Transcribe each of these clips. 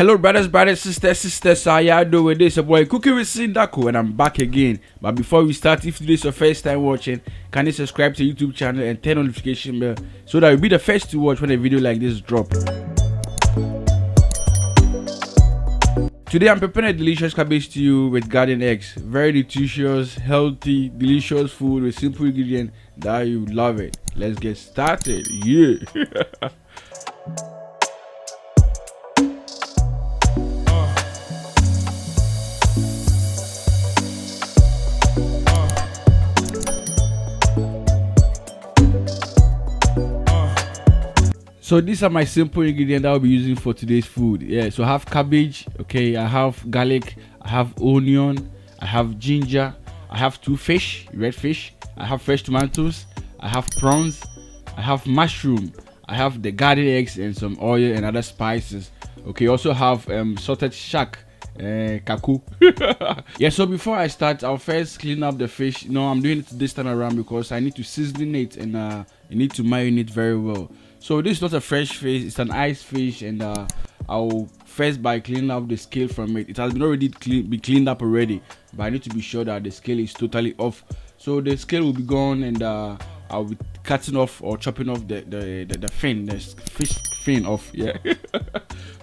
Hello brothers, sisters, how y'all doing? This is your boy Cooking with Sindaco and I'm back again. But before we start, if this is your first time watching, can you subscribe to YouTube channel and turn on notification bell so that you'll be the first to watch when a video like this drop. Today I'm preparing a delicious cabbage stew with garden eggs. Very nutritious, healthy, delicious food with simple ingredients that you love it. Let's get started. Yeah. So these are my simple ingredients that I'll be using for today's food. Yeah, so I have cabbage, okay, I have garlic, I have onion, I have ginger, I have two fish, red fish, I have fresh tomatoes, I have prawns, I have mushroom, I have the garden eggs and some oil and other spices. Okay, also have salted shark, kaku. Yeah, so before I start, I'll first clean up the fish. No, I'm doing it this time around because I need to season it and you need to marinate very well. So this is not a fresh fish, it's an ice fish, and I'll first by cleaning up the scale from it. It has been already cleaned up already, but I need to be sure that the scale is totally off. So the scale will be gone, and I'll be cutting off or chopping off the fin, the fish fin off. Yeah.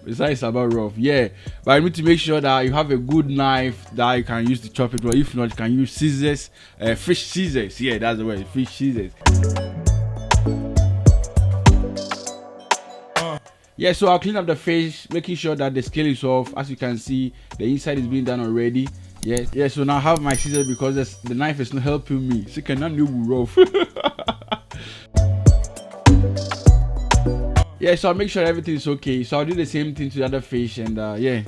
Besides about rough, yeah. But I need to make sure that you have a good knife that you can use to chop it. Well, if not, you can use scissors, fish scissors. Yeah, that's the word, fish scissors. Yeah, so I'll clean up the fish, making sure that the scale is off. As you can see, the inside is being done already. Yeah. So now I have my scissors because the knife is not helping me. So cannot do rough. Yeah, so I'll make sure everything is okay. So I'll do the same thing to the other fish, and yeah.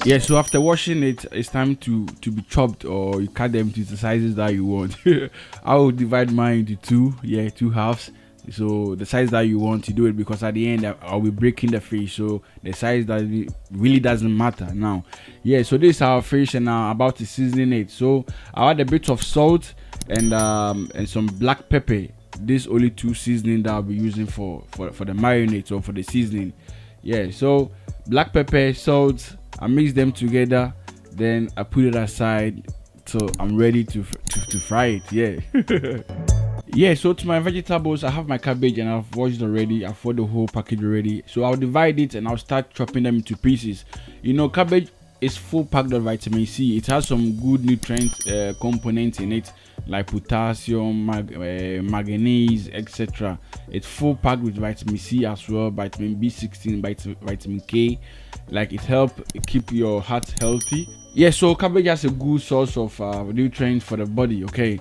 Yeah, so after washing it, it's time to be chopped, or you cut them to the sizes that you want. I will divide mine into two halves. So the size that you want to do it, because at the end I'll be breaking the fish, so the size that really doesn't matter now. Yeah, so this is our fish, and I'm about to season it. So I'll add a bit of salt and some black pepper. This only two seasoning that I'll be using for the marinade or for the seasoning. Yeah, so black pepper, salt, I mix them together, then I put it aside, so I'm ready to fry it. Yeah. Yeah, so to my vegetables, I have my cabbage and I've washed already. I've bought the whole package already, so I'll divide it and I'll start chopping them into pieces. You know, cabbage is full packed of vitamin C. It has some good nutrient components in it, like potassium, manganese, etc. It's full packed with vitamin C as well, vitamin B16, vitamin K. Like, it helps keep your heart healthy. Yeah, so cabbage has a good source of nutrients for the body. Okay.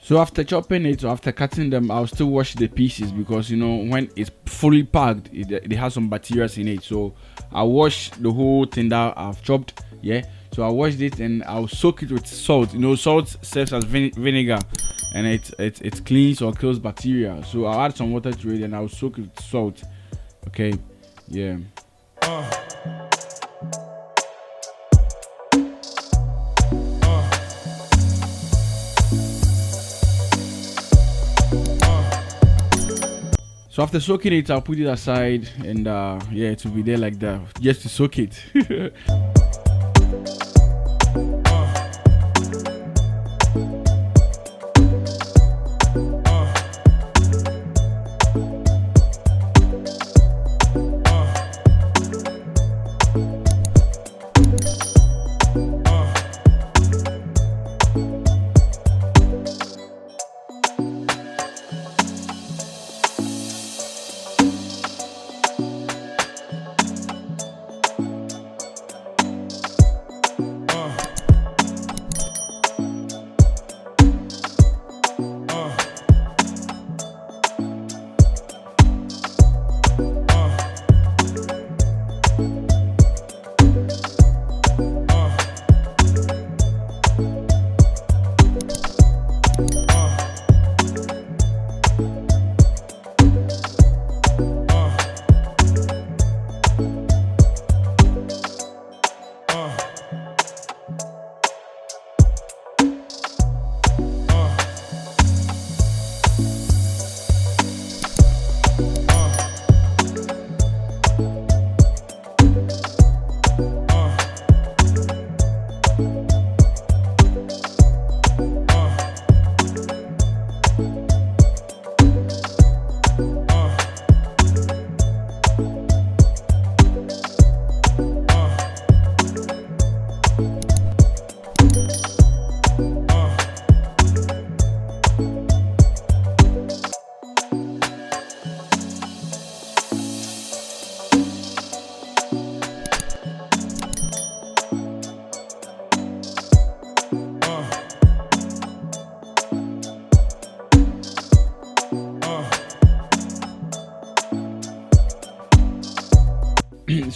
So after chopping it, or after cutting them, I'll still wash the pieces, because you know, when it's fully packed, it has some bacteria in it. So I'll wash the whole thing that I've chopped. Yeah, so I'll wash it and I'll soak it with salt. You know, salt serves as vinegar, and it cleans or kills bacteria. So I'll add some water to it and I'll soak it with salt. Okay, yeah. So after soaking it, I'll put it aside, and yeah, it will be there like that, just to soak it.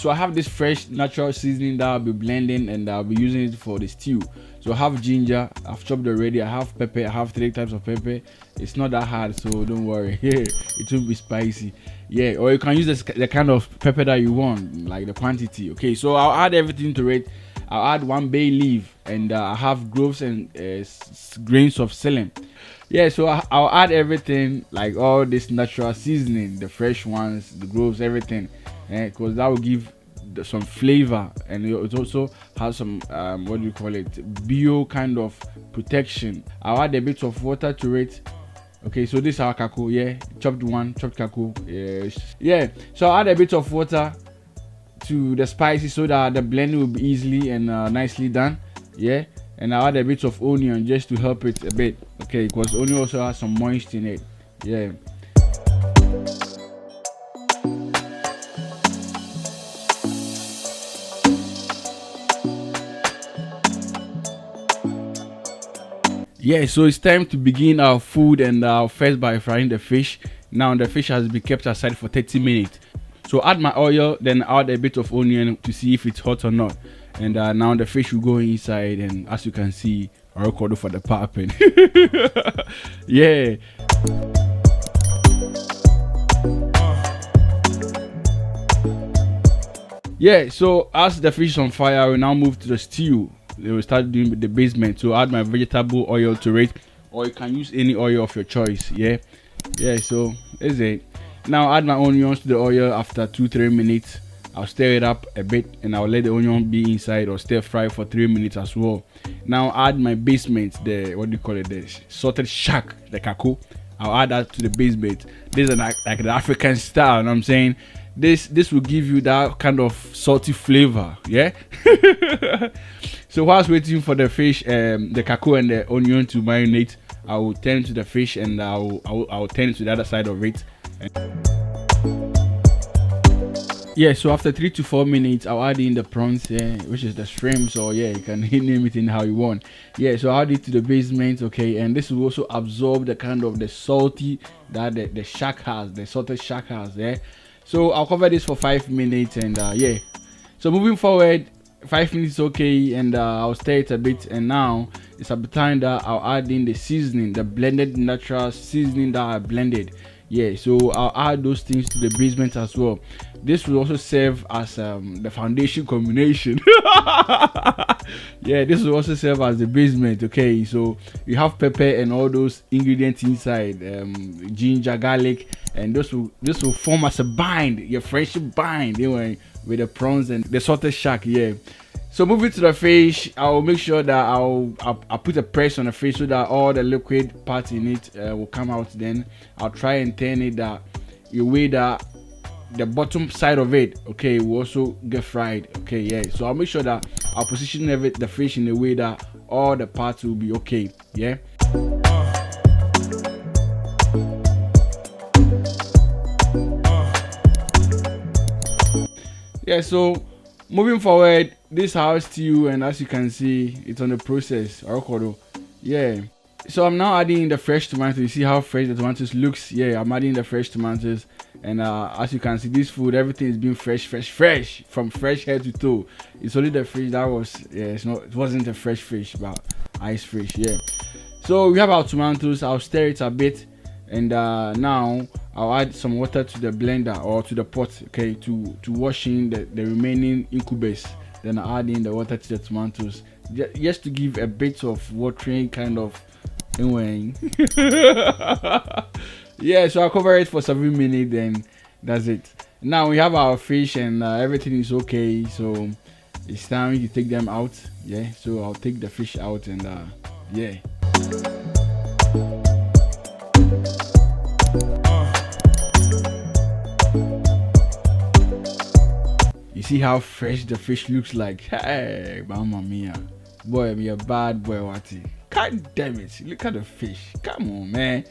so I have this fresh natural seasoning that I'll be blending and I'll be using it for the stew. So I have ginger, I've chopped already. I have pepper, I have 3 types of pepper. It's not that hard, so don't worry. It won't be spicy. Yeah, or you can use the kind of pepper that you want, like the quantity. Okay, so I'll add everything to it. I'll add 1 bay leaf, and I have groves and grains of celery. Yeah, so I'll add everything, like all this natural seasoning, the fresh ones, the groves, everything, because that will give some flavor, and it also has some what do you call it, bio kind of protection. I'll add a bit of water to it. Okay, so this is our kako, yeah, chopped kako, yeah. So I'll add a bit of water to the spices so that the blending will be easily and nicely done, yeah. And I'll add a bit of onion just to help it a bit, okay, because onion also has some moisture in it, yeah. Yeah, so it's time to begin our food, and first by frying the fish. Now the fish has been kept aside for 30 minutes. So add my oil, then add a bit of onion to see if it's hot or not. And now the fish will go inside, and as you can see, I record for the popping. Yeah. Yeah, so as the fish is on fire, we now move to the stew. They will start doing the basement. So add my vegetable oil to it, or you can use any oil of your choice. Yeah, so that's it. Now add my onions to the oil. After 2-3 minutes, I'll stir it up a bit, and I'll let the onion be inside or stir fry for 3 minutes as well. Now add my basement, the the salted shark, the kako. I'll add that to the basement. This is like the African style, you know what I'm saying? This will give you that kind of salty flavor, yeah. So whilst waiting for the fish, the kako and the onion to marinate, I will turn to the fish, and I'll turn to the other side of it. Yeah, so after 3 to 4 minutes, I'll add in the prawns, which is the shrimps, or yeah, you can name it in how you want. Yeah, so I'll add it to the basement, okay, and this will also absorb the kind of the salty that the shark has, the salted shark has, yeah. So I'll cover this for 5 minutes, and yeah. So moving forward, 5 minutes okay, and I'll stir it a bit, and now it's about time that I'll add in the seasoning, the blended natural seasoning that I blended. Yeah, so I'll add those things to the basement as well. This will also serve as the foundation combination. Yeah, this will also serve as the basement. Okay, so you have pepper and all those ingredients inside, ginger, garlic, and this will form as a bind, your friendship bind, anyway, with the prawns and the salted shark. Yeah. So moving to the fish, I'll make sure that I'll put a press on the fish so that all the liquid part in it will come out. Then I'll try and turn it that a way that the bottom side of it, okay, will also get fried. Okay, yeah. So I'll make sure that I'll position the fish in a way that all the parts will be okay. Yeah. Yeah. So moving forward, this house stew, and as you can see, it's on the process. Yeah. So I'm now adding the fresh tomatoes. You see how fresh the tomatoes looks? Yeah, I'm adding the fresh tomatoes, and as you can see, this food, everything is being fresh from fresh head to toe. It's only the fish that was, yeah, it wasn't a fresh fish, but ice fish. Yeah. So we have our tomatoes. I'll stir it a bit, and now I'll add some water to the blender or to the pot, okay, to wash in the remaining incubus. Then I'll add in the water to the tomatoes, just to give a bit of watering kind of anyway. Yeah, so I'll cover it for 7 minutes, then that's it. Now we have our fish, and everything is okay, so it's time to take them out. Yeah, so I'll take the fish out, and yeah. You see how fresh the fish looks like? Hey, mamma mia. Boy, me a bad boy, Watty. God damn it. Look at the fish. Come on, man.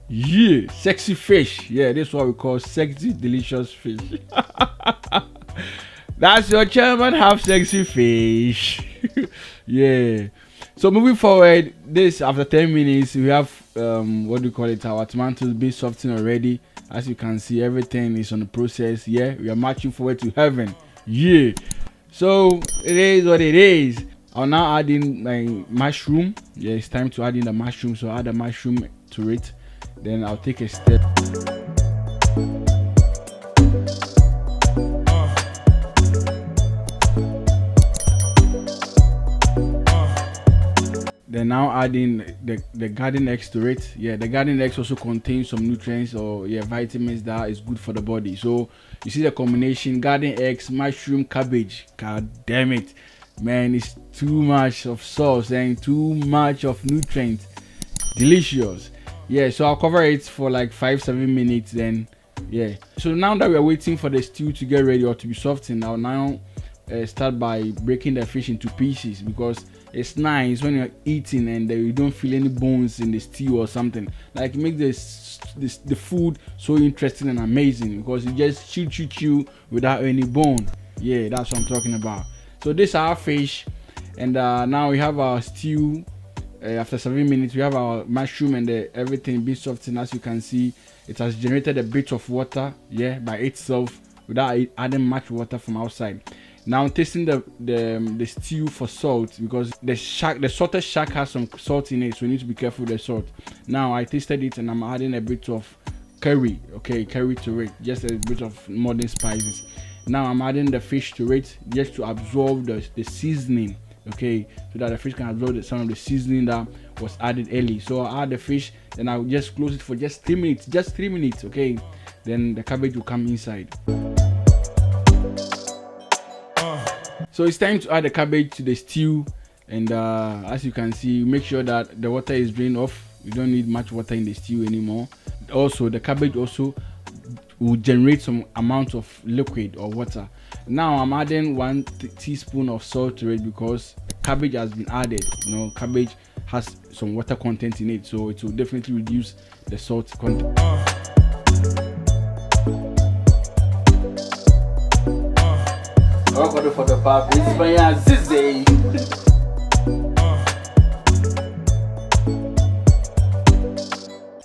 Yeah, sexy fish. Yeah, this is what we call sexy, delicious fish. That's your chairman, have sexy fish. Yeah. So moving forward, this after 10 minutes, we have what do you call it? Our tomatoes being softened already. As you can see, everything is on the process. Yeah, we are marching forward to heaven. Yeah. So it is what it is. I'll now add in my mushroom. Yeah, it's time to add in the mushroom. So add the mushroom to it. Then I'll take a step. Then now adding the garden eggs to it. Yeah, the garden eggs also contain some nutrients or vitamins that is good for the body. So you see the combination: garden eggs, mushroom, cabbage. God damn it, man! It's too much of sauce and too much of nutrients. Delicious. Yeah, so I'll cover it for like 5-7 minutes. Then yeah. So now that we are waiting for the stew to get ready or to be softened, I'll now start by breaking the fish into pieces, because it's nice when you're eating and you don't feel any bones in the stew or something. Like, make the food so interesting and amazing, because you just chew without any bone. Yeah, that's what I'm talking about. So this is our fish, and now we have our stew. After 7 minutes, we have our mushroom and everything being softened. As you can see, it has generated a bit of water, by itself, without adding much water from outside. Now I'm tasting the stew for salt, because the salted shark has some salt in it, so you need to be careful with the salt. Now I tasted it and I'm adding a bit of curry to it, just a bit of modern spices. Now I'm adding the fish to it, just to absorb the seasoning, so that the fish can absorb some of the seasoning that was added early. So I'll add the fish, then I'll just close it for just 3 minutes, then the cabbage will come inside. So it's time to add the cabbage to the stew, and as you can see, make sure that the water is drained off. You don't need much water in the stew anymore. Also, the cabbage also will generate some amount of liquid or water. Now I'm adding 1 teaspoon of salt to it, because the cabbage has been added. Cabbage has some water content in it, so it will definitely reduce the salt content. For the pub,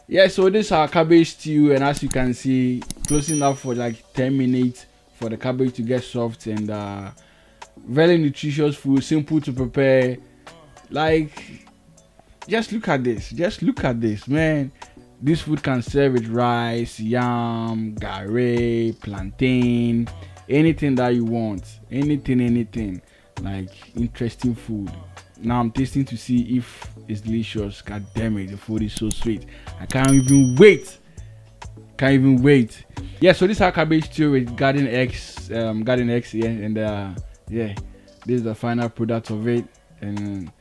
yeah, so this is our cabbage stew, and as you can see, closing up for like 10 minutes for the cabbage to get soft, and very nutritious food, simple to prepare. Like, just look at this, man. This food can serve with rice, yam, gare, plantain, anything that you want, anything. Like, interesting food. Now I'm tasting to see if it's delicious. God damn it, the food is so sweet. I can't even wait. Yeah, so this is our cabbage stew with garden eggs, and this is the final product of it, and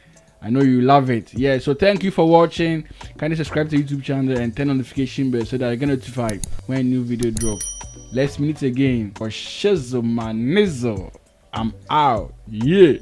I know you love it. Yeah, so thank you for watching. Kindly subscribe to the YouTube channel and turn on notification bell so that you get notified when a new video drop. Let's meet again for Shizzle Manizzle. I'm out. Yeah.